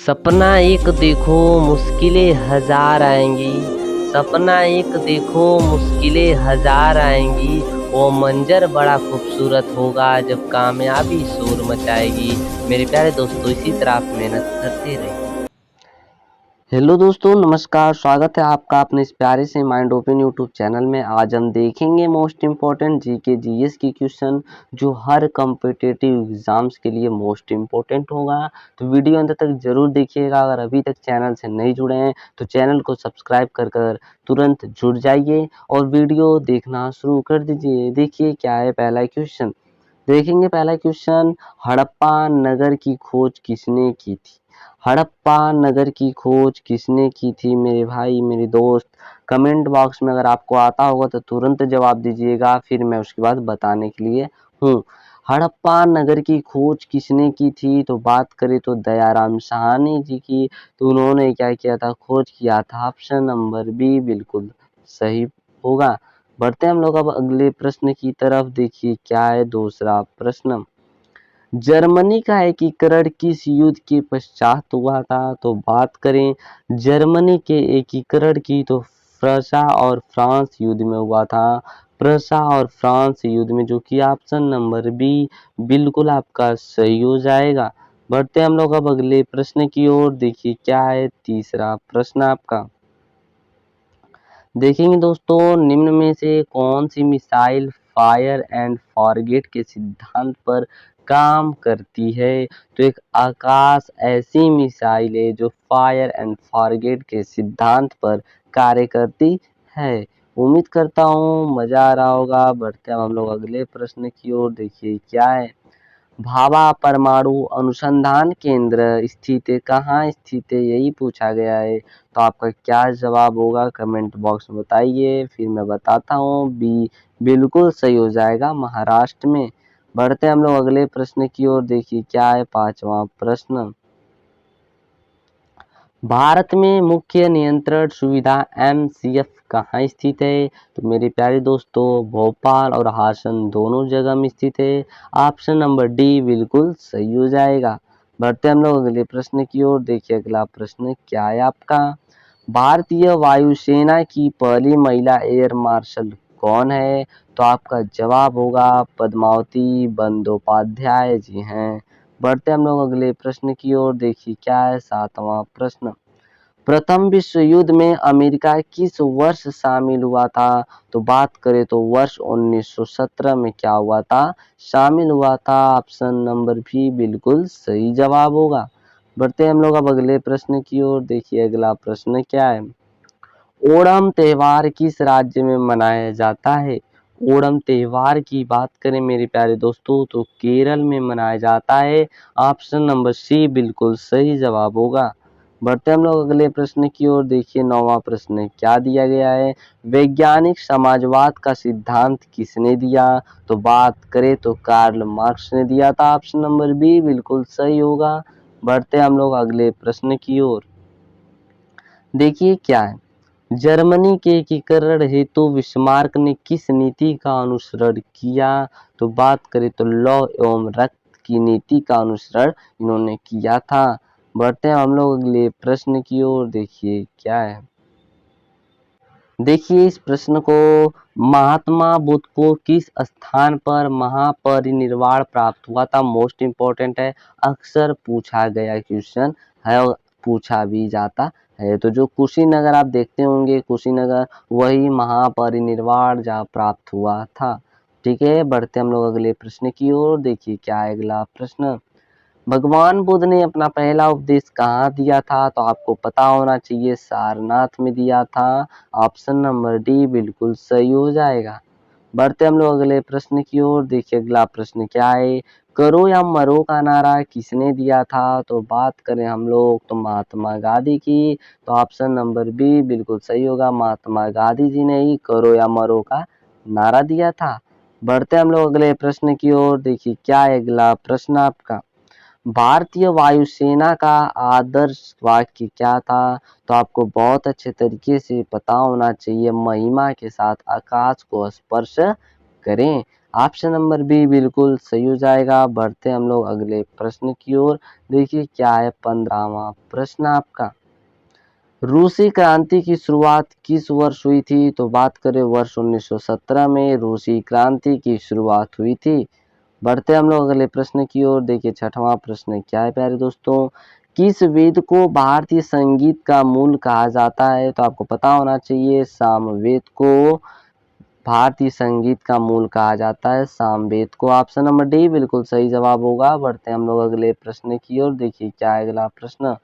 सपना एक देखो मुश्किलें हजार आएंगी। सपना एक देखो मुश्किलें हजार आएंगी। वो मंजर बड़ा खूबसूरत होगा जब कामयाबी शोर मचाएगी। मेरे प्यारे दोस्तों, इसी तरह आप मेहनत करते रहिए। हेलो दोस्तों, नमस्कार। स्वागत है आपका अपने इस प्यारे से माइंड ओपन यूट्यूब चैनल में। आज हम देखेंगे मोस्ट इम्पोर्टेंट जीके जीएस की क्वेश्चन जो हर कॉम्पिटिटिव एग्जाम्स के लिए मोस्ट इम्पोर्टेंट होगा। तो वीडियो अंत तक जरूर देखिएगा। अगर अभी तक चैनल से नहीं जुड़े हैं तो चैनल को सब्सक्राइब कर तुरंत जुड़ जाइए और वीडियो देखना शुरू कर दीजिए। देखिए क्या है पहला क्वेश्चन। देखेंगे पहला क्वेश्चन, हड़प्पा नगर की खोज किसने की थी? हड़प्पा नगर की खोज किसने की थी मेरे भाई मेरे दोस्त? कमेंट बॉक्स में अगर आपको आता होगा तो तुरंत जवाब दीजिएगा, फिर मैं उसके बाद बताने के लिए हूँ। हड़प्पा नगर की खोज किसने की थी? तो बात करें तो दयाराम साहनी जी की। तो उन्होंने क्या किया था? खोज किया था। ऑप्शन नंबर बी बिल्कुल सही होगा। बढ़ते हैं हम लोग अब अगले प्रश्न की तरफ। देखिए क्या है दूसरा प्रश्न। जर्मनी का एकीकरण किस युद्ध के पश्चात हुआ था? तो बात करें जर्मनी के एकीकरण की तो प्रशा और फ्रांस युद्ध में हुआ था। प्रशा और फ्रांस युद्ध में, जो कि ऑप्शन नंबर बी बिल्कुल आपका सही हो जाएगा। बढ़ते हम लोग अब अगले प्रश्न की ओर। देखिए क्या है तीसरा प्रश्न आपका। देखेंगे दोस्तों, निम्न में से कौन सी मिसाइल फायर एंड फॉरगेट के सिद्धांत पर काम करती है? तो एक आकाश ऐसी मिसाइल है जो फायर एंड फॉरगेट के सिद्धांत पर कार्य करती है। उम्मीद करता हूँ मजा आ रहा होगा। बढ़ते हैं हम लोग अगले प्रश्न की ओर। देखिए क्या है। भाभा परमाणु अनुसंधान केंद्र स्थित कहाँ स्थित है, यही पूछा गया है। तो आपका क्या जवाब होगा कमेंट बॉक्स में बताइए, फिर मैं बताता हूँ। बी बिल्कुल सही हो जाएगा, महाराष्ट्र में। बढ़ते हम लोग अगले प्रश्न की ओर। देखिए क्या है पांचवा प्रश्न। भारत में मुख्य नियंत्रण सुविधा एमसीएफ कहाँ स्थित है? तो मेरे प्यारे दोस्तों, भोपाल और हासन दोनों जगह में स्थित है। ऑप्शन नंबर डी बिल्कुल सही हो जाएगा। बढ़ते हम लोग अगले प्रश्न की ओर। देखिए अगला प्रश्न क्या है आपका। भारतीय वायुसेना की पहली महिला एयर मार्शल कौन है? तो आपका जवाब होगा पद्मावती बंदोपाध्याय जी हैं। बढ़ते हम लोग अगले प्रश्न की ओर। देखिए क्या है सातवां प्रश्न। प्रथम विश्व युद्ध में अमेरिका किस वर्ष शामिल हुआ था? तो बात करें तो वर्ष 1917 में क्या हुआ था? शामिल हुआ था। ऑप्शन नंबर भी बिल्कुल सही जवाब होगा। बढ़ते हम लोग अब अगले प्रश्न की ओर। देखिए अगला प्रश्न क्या है। ओणम त्योहार किस राज्य में मनाया जाता है? ओणम त्योहार की बात करें मेरे प्यारे दोस्तों तो केरल में मनाया जाता है। ऑप्शन नंबर सी बिल्कुल सही जवाब होगा। बढ़ते हम लोग अगले प्रश्न की ओर। देखिए नौवां प्रश्न क्या दिया गया है। वैज्ञानिक समाजवाद का सिद्धांत किसने दिया? तो बात करें तो कार्ल मार्क्स ने दिया था। ऑप्शन नंबर बी बिल्कुल सही होगा। बढ़ते हम लोग अगले प्रश्न की ओर। देखिए क्या है। जर्मनी के एकीकरण हेतु बिस्मार्क ने किस नीति का अनुसरण किया? तो बात करें तो लौ एवं रक्त की नीति का अनुसरण इन्होंने किया था। बढ़ते हैं हम लोग अगले प्रश्न की ओर। देखिए क्या है। देखिए इस प्रश्न को, महात्मा बुद्ध को किस स्थान पर महापरिनिर्वाण प्राप्त हुआ था? मोस्ट इम्पोर्टेंट है, अक्सर पूछा गया क्वेश्चन है और पूछा भी जाता है। तो जो कुशीनगर आप देखते होंगे, कुशीनगर वही महापरिनिर्वाण जहाँ प्राप्त हुआ था। ठीक है, बढ़ते हम लोग अगले प्रश्न की ओर। देखिए क्या है अगला प्रश्न। भगवान बुद्ध ने अपना पहला उपदेश कहाँ दिया था? तो आपको पता होना चाहिए, सारनाथ में दिया था। ऑप्शन नंबर डी बिल्कुल सही हो जाएगा। बढ़ते हम लोग अगले प्रश्न की ओर। देखिए अगला प्रश्न क्या है। करो या मरो का नारा किसने दिया था? तो बात करें हम लोग तो महात्मा गांधी की। तो ऑप्शन नंबर बी बिल्कुल सही होगा, महात्मा गांधी जी ने ही करो या मरो का नारा दिया था। बढ़ते हम लोग अगले प्रश्न की ओर। देखिए क्या है अगला प्रश्न आपका। भारतीय वायुसेना का आदर्श वाक्य क्या था? तो आपको बहुत अच्छे तरीके से पता होना चाहिए, महिमा के साथ आकाश को स्पर्श करें। ऑप्शन नंबर बी बिल्कुल सही हो जाएगा। बढ़ते हम लोग अगले प्रश्न की ओर। देखिए क्या है 15वां प्रश्न आपका। रूसी क्रांति की शुरुआत किस वर्ष हुई थी? तो बात करें वर्ष 1917 में रूसी क्रांति की शुरुआत हुई थी। बढ़ते हम लोग अगले प्रश्न की ओर। देखिए छठवां प्रश्न क्या है प्यारे दोस्तों। किस वेद को भारतीय संगीत का मूल कहा जाता है? तो आपको पता होना चाहिए सामवेद को भारतीय संगीत का मूल कहा जाता है, सामवेद को। ऑप्शन नंबर डी बिल्कुल सही जवाब होगा। बढ़ते हम लोग अगले प्रश्न की ओर। देखिए क्या है अगला प्रश्न।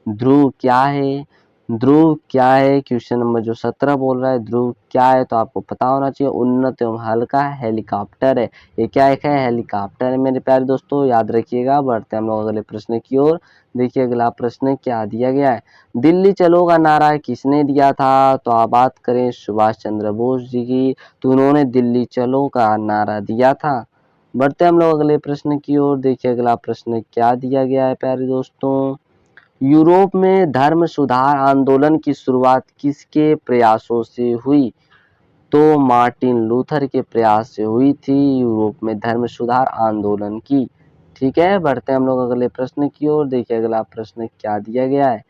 ध्रुव क्या है? ध्रुव क्या है? क्वेश्चन नंबर जो 17 बोल रहा है ध्रुव क्या है? तो आपको पता होना चाहिए उन्नत एवं हल्का हेलीकॉप्टर है। ये क्या एक है? हेलीकॉप्टर है मेरे प्यारे दोस्तों, याद रखिएगा। बढ़ते हम लोग अगले प्रश्न की ओर। देखिए अगला प्रश्न क्या दिया गया है। दिल्ली चलो का नारा किसने दिया था? तो आप बात करें सुभाष चंद्र बोस जी की, तो उन्होंने दिल्ली चलो का नारा दिया था। बढ़ते हम लोग अगले प्रश्न की ओर। देखिए अगला प्रश्न क्या दिया गया है प्यारे दोस्तों। यूरोप में धर्म सुधार आंदोलन की शुरुआत किसके प्रयासों से हुई? तो मार्टिन लूथर के प्रयास से हुई थी यूरोप में धर्म सुधार आंदोलन की। ठीक है, बढ़ते हम लोग अगले प्रश्न की ओर। देखिए अगला प्रश्न क्या दिया गया है।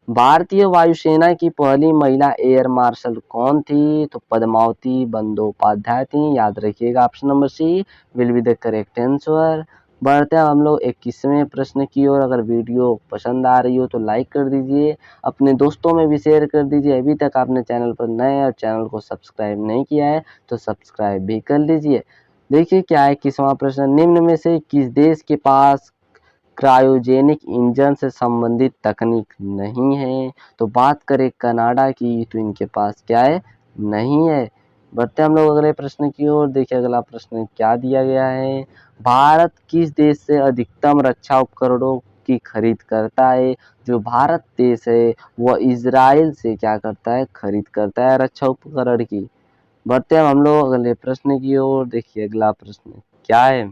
भारतीय वायुसेना की पहली महिला एयर मार्शल कौन थी? तो पद्मावती बंदोपाध्याय थी, याद रखिएगा। Option number C will be the correct answer. बढ़ते हैं हम लोग 21वें प्रश्न की ओर। अगर वीडियो पसंद आ रही हो तो लाइक कर दीजिए, अपने दोस्तों में भी शेयर कर दीजिए। अभी तक आपने चैनल पर नए हैं और चैनल को सब्सक्राइब नहीं किया है तो सब्सक्राइब भी कर लीजिए। देखिए क्या है 21वां प्रश्न। निम्न में से किस देश के पास क्रायोजेनिक इंजन से संबंधित तकनीक नहीं है? तो बात करें कनाडा की, तो इनके पास क्या है? नहीं है। बढ़ते हम लोग अगले प्रश्न की ओर। देखिए अगला प्रश्न क्या दिया गया है। भारत किस देश से अधिकतम रक्षा उपकरणों की खरीद करता है? जो भारत देश है वह इजराइल से क्या करता है? खरीद करता है रक्षा उपकरण की। बढ़ते हैं हम लोग अगले प्रश्न की ओर। देखिए अगला प्रश्न क्या है।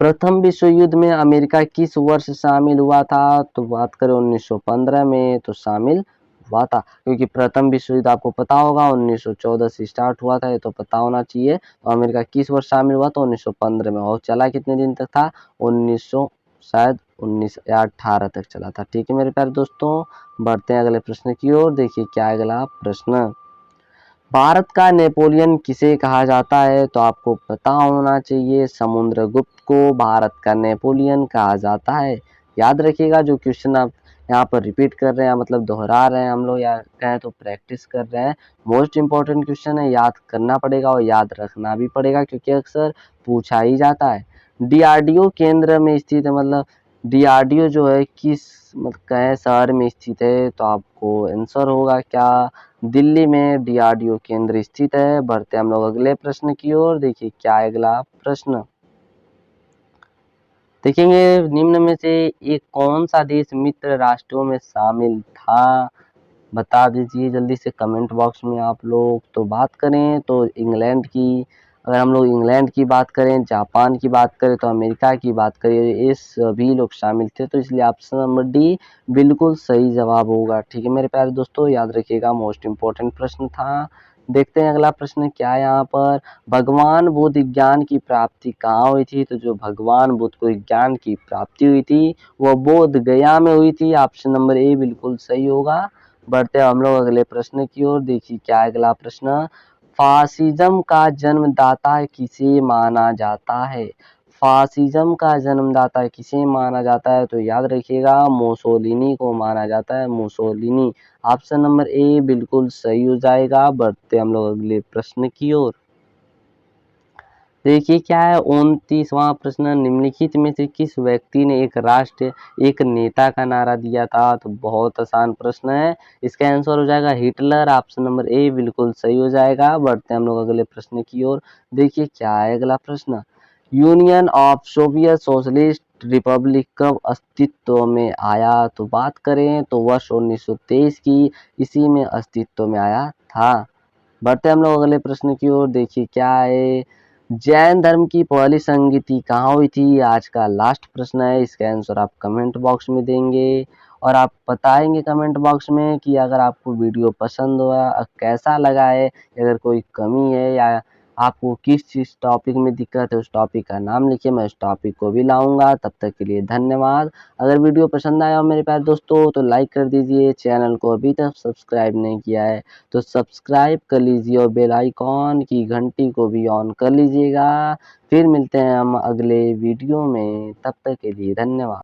प्रथम विश्व युद्ध में अमेरिका किस वर्ष शामिल हुआ था? तो बात करें 1915 में तो शामिल हुआ था, क्योंकि प्रथम विश्व युद्ध आपको पता होगा 1914 से स्टार्ट हुआ था, ये तो पता होना चाहिए। तो अमेरिका किस वर्ष शामिल हुआ? तो 1915 में। और चला कितने दिन तक था? 1900 शायद 19 या 18 तक चला था। ठीक है मेरे प्यारे दोस्तों, बढ़ते हैं अगले प्रश्न की ओर। देखिए क्या है अगला प्रश्न। भारत का नेपोलियन किसे कहा जाता है? तो आपको पता होना चाहिए समुद्रगुप्त को भारत का नेपोलियन कहा जाता है। याद रखिएगा, जो क्वेश्चन आप यहाँ पर रिपीट कर रहे हैं मतलब दोहरा रहे हैं हम लोग, या कहें तो प्रैक्टिस कर रहे हैं, मोस्ट इम्पोर्टेंट क्वेश्चन है, याद करना पड़ेगा और याद रखना भी पड़ेगा क्योंकि अक्सर पूछा ही जाता है। डीआरडीओ केंद्र में स्थित है, मतलब डीआरडीओ जो है किस मतलब कहें शहर में स्थित है? तो आपको आंसर होगा क्या? दिल्ली में डीआरडीओ केंद्र स्थित है। बढ़ते हम लोग अगले प्रश्न की ओर। देखिए क्या है अगला प्रश्न। देखेंगे निम्न में से एक कौन सा देश मित्र राष्ट्रों में शामिल था? बता दीजिए जल्दी से कमेंट बॉक्स में आप लोग। तो बात करें तो इंग्लैंड की, अगर हम लोग इंग्लैंड की बात करें, जापान की बात करें, तो अमेरिका की बात करें, ये सभी लोग शामिल थे। तो इसलिए ऑप्शन नंबर डी बिल्कुल सही जवाब होगा। ठीक है मेरे प्यारे दोस्तों, याद रखिएगा, मोस्ट इम्पोर्टेंट प्रश्न था। देखते हैं अगला प्रश्न क्या है यहाँ पर। भगवान बुद्ध ज्ञान की प्राप्ति कहाँ हुई थी? तो जो भगवान बुद्ध को ज्ञान की प्राप्ति हुई थी वह बोध गया में हुई थी। ऑप्शन नंबर ए बिल्कुल सही होगा। बढ़ते हम लोग अगले प्रश्न की ओर। देखिए क्या है अगला प्रश्न। फासिज्म का जन्मदाता किसे माना जाता है? फासिज्म का जन्मदाता किसे माना जाता है? तो याद रखिएगा मुसोलिनी को माना जाता है, मुसोलिनी। ऑप्शन नंबर ए बिल्कुल सही हो जाएगा। बढ़ते हम लोग अगले प्रश्न की ओर। देखिए क्या है 29वां प्रश्न। निम्नलिखित में से किस व्यक्ति ने एक राष्ट्र एक नेता का नारा दिया था? तो बहुत आसान प्रश्न है, इसका आंसर हो जाएगा हिटलर। ऑप्शन नंबर ए बिल्कुल सही हो जाएगा। बढ़ते हम लोग अगले प्रश्न की ओर। देखिए क्या है अगला प्रश्न। Union of Soviet socialist Republic कब अस्तित्व में आया? तो बात करें तो वर्ष 1923 की इसी में अस्तित्व में आया था। बढ़ते हम लोग अगले प्रश्न की ओर। देखिए क्या है। जैन धर्म की पहली संगति कहाँ हुई थी? आज का लास्ट प्रश्न है, इसका आंसर आप कमेंट बॉक्स में देंगे और आप बताएंगे कमेंट बॉक्स में कि अगर आपको वीडियो पसंद हुआ, कैसा लगा है, अगर कोई कमी है या आपको किस चीज़ टॉपिक में दिक्कत है उस टॉपिक का नाम लिखिए, मैं उस टॉपिक को भी लाऊँगा। तब तक के लिए धन्यवाद। अगर वीडियो पसंद आया हो मेरे प्यारे दोस्तों तो लाइक कर दीजिए, चैनल को अभी तक सब्सक्राइब नहीं किया है तो सब्सक्राइब कर लीजिए और बेल आइकॉन की घंटी को भी ऑन कर लीजिएगा। फिर मिलते हैं हम अगले वीडियो में, तब तक के लिए धन्यवाद।